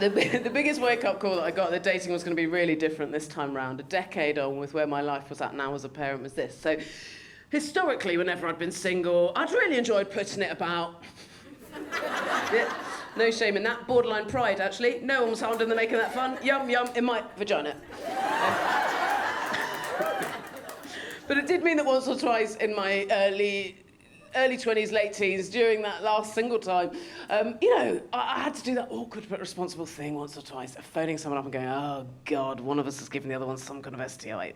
The biggest wake-up call that I got that dating was going to be really different this time round, a decade on with where my life was at now as a parent, was this. So, historically, whenever I'd been single, I'd really enjoyed putting it about. Yeah, no shame in that. Borderline pride, actually. No one was harmed in the making that fun. Yum, yum, in my vagina. But it did mean that once or twice in my early 20s, late teens, during that last single time, I had to do that awkward but responsible thing once or twice of phoning someone up and going, oh, God, one of us has given the other one some kind of STI.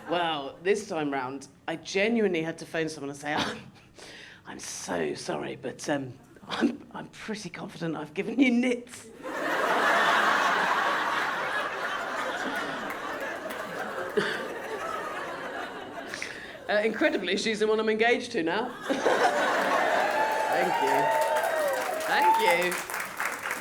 Well, this time round, I genuinely had to phone someone and say, I'm so sorry, but I'm pretty confident I've given you nits. Incredibly, she's the one I'm engaged to now. Thank you.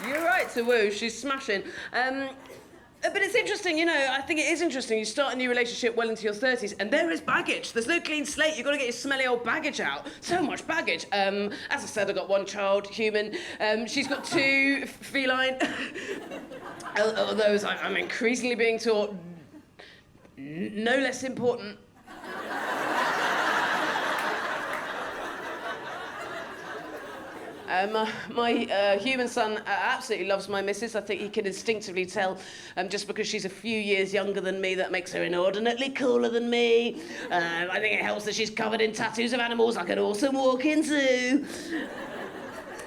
You're right to woo, she's smashing. But it's interesting, I think it is interesting. You start a new relationship well into your 30s, and there is baggage. There's no clean slate. You've got to get your smelly old baggage out. So much baggage. As I said, I've got one child, human. She's got two, feline. Although, as I'm increasingly being taught, no less important. My human son absolutely loves my missus. I think he can instinctively tell, just because she's a few years younger than me, that makes her inordinately cooler than me. I think it helps that she's covered in tattoos of animals I could also walk into.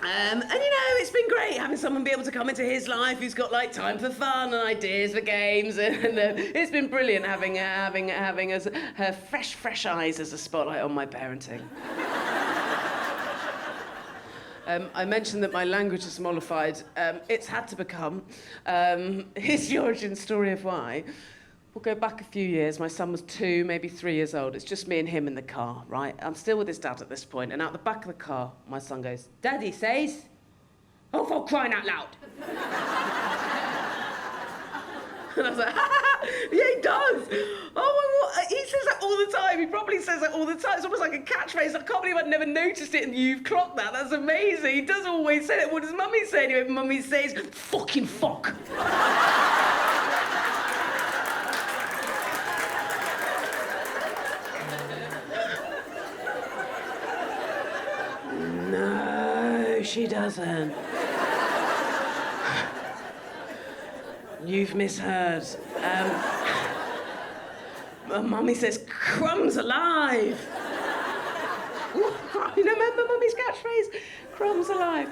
And it's been great having someone be able to come into his life who's got time for fun and ideas for games, and it's been brilliant having her fresh eyes as a spotlight on my parenting. I mentioned that my language is mollified. It's had to become. Here's the origin story of why. We'll go back a few years. My son was 2, maybe 3 years old. It's just me and him in the car, right? I'm still with his dad at this point, and out the back of the car, my son goes, Daddy says, oh, for crying out loud. And I was like, yeah, he does. Oh, he says that all the time. He probably says that all the time. It's almost like a catchphrase. I can't believe I'd never noticed it and you've clocked that. That's amazing. He does always say it. What does Mummy say anyway? Mummy says, fucking fuck. No, she doesn't. You've misheard. Mummy says, crumbs alive. Ooh, you remember Mummy's catchphrase? Crumbs alive.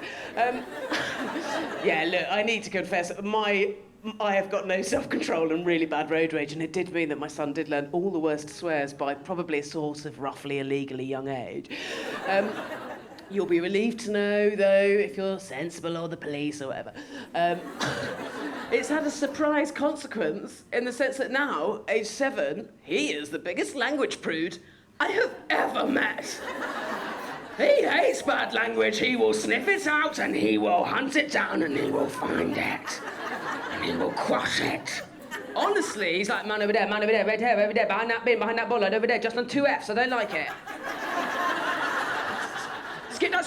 Yeah, look, I need to confess, I have got no self-control and really bad road rage, and it did mean that my son did learn all the worst swears by probably a sort of roughly illegally young age. You'll be relieved to know, though, if you're sensible or the police or whatever. It's had a surprise consequence in the sense that now, age 7, he is the biggest language prude I have ever met. He hates bad language. He will sniff it out and he will hunt it down and he will find it. And he will crush it. Honestly, he's like, man over there, red hair over there, behind that bin, behind that bollard over there, just on 2 Fs, I don't like it. Skip that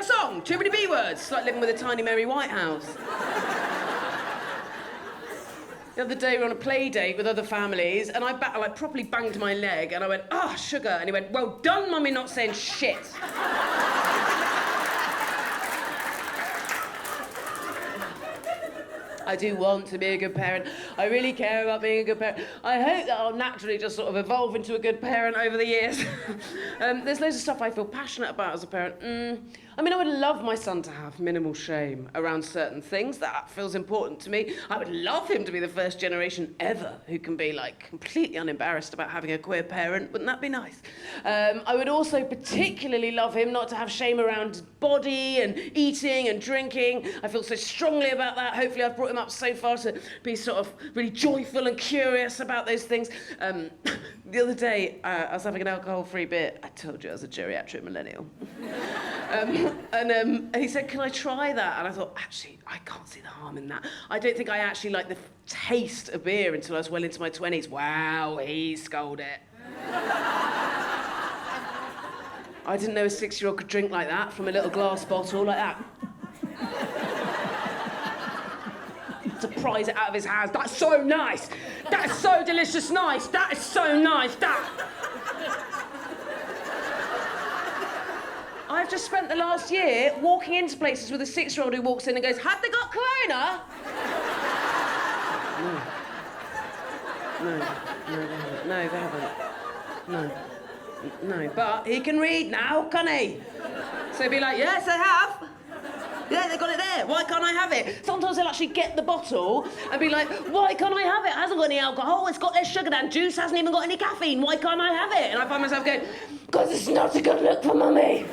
song, too many B words. It's like living with a tiny Mary Whitehouse. The other day we were on a play date with other families and I properly banged my leg and I went, oh, sugar. And he went, well done, Mummy, not saying shit. I do want to be a good parent. I really care about being a good parent. I hope that I'll naturally just sort of evolve into a good parent over the years. There's loads of stuff I feel passionate about as a parent. I would love my son to have minimal shame around certain things. That feels important to me. I would love him to be the first generation ever who can be, completely unembarrassed about having a queer parent. Wouldn't that be nice? I would also particularly love him not to have shame around body and eating and drinking. I feel so strongly about that. Hopefully I've brought him up so far to be sort of really joyful and curious about those things. The other day, I was having an alcohol-free beer. I told you I was a geriatric millennial. And he said, can I try that? And I thought, actually, I can't see the harm in that. I don't think I actually liked the taste of beer until I was well into my 20s. Wow, he sculled it. I didn't know a 6-year-old could drink like that from a little glass bottle like that. to prise it out of his hands. That's so nice. That's so delicious nice. That is so nice. I've just spent the last year walking into places with a 6-year-old who walks in and goes, have they got corona? No, they haven't. No, but he can read now, can he? So he'd be like, yes, they have. Yeah, they got it there. Why can't I have it? Sometimes they'll actually get the bottle and be like, why can't I have it? It hasn't got any alcohol, it's got less sugar than juice, hasn't even got any caffeine. Why can't I have it? And I find myself going, because it's not a good look for Mummy.